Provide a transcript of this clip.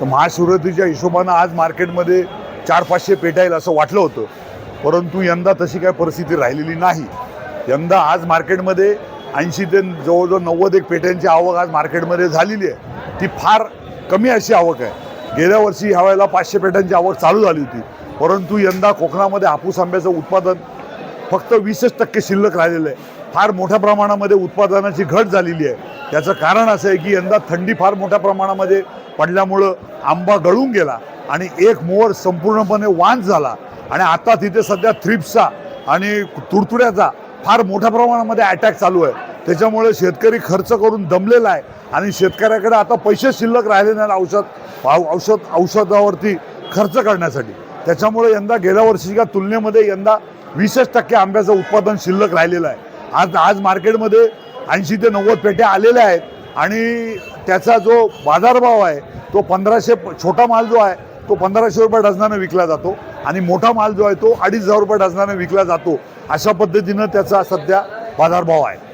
तर महाशिवरात्रीच्या हिशोबानं आज मार्केटमध्ये 400-500 पेट्या येईल असं वाटलं होतं, परंतु यंदा तशी काय परिस्थिती राहिलेली नाही। यंदा आज मार्केटमध्ये 80 ते जवळजवळ 90 पेट्यांची आवक आज मार्केटमध्ये झालेली आहे। ती फार कमी अशी आवक आहे। गेल्या वर्षी ह्या वेळेला 500 पेट्यांची आवक चालू झाली होती, परंतु यंदा कोकणामध्ये हापूस आंब्याचं उत्पादन फक्त 20% शिल्लक राहिलेलं आहे। फार मोठ्या प्रमाणामध्ये उत्पादनाची घट झालेली आहे। त्याचं कारण असं आहे की यंदा थंडी फार मोठ्या प्रमाणामध्ये पडल्यामुळं आंबा गळून गेला आणि एक मोहर संपूर्णपणे वांझ झाला आणि आता तिथे सध्या थ्रिप्सचा आणि तुडतुड्याचा फार मोठ्या प्रमाणामध्ये अटॅक चालू आहे। त्याच्यामुळे शेतकरी खर्च करून दमलेला आहे आणि शेतकऱ्याकडे आता पैसे शिल्लक राहिले नाही औषधावरती खर्च करण्यासाठी। त्याच्यामुळे यंदा गेल्या वर्षीच्या तुलनेमध्ये यंदा 20% आंब्याचं उत्पादन शिल्लक राहिलेलं आहे। आज मार्केटमध्ये 80 ते 90 पेट्या आलेल्या आहेत आणि त्याचा जो बाजारभाव आहे तो 1500, छोटा माल जो आहे तो 1500 रुपये डझनाने विकला जातो आणि मोठा माल जो आहे तो 2500 रुपये डझनाने विकला जातो। अशा पद्धतीनं त्याचा सध्या बाजारभाव आहे।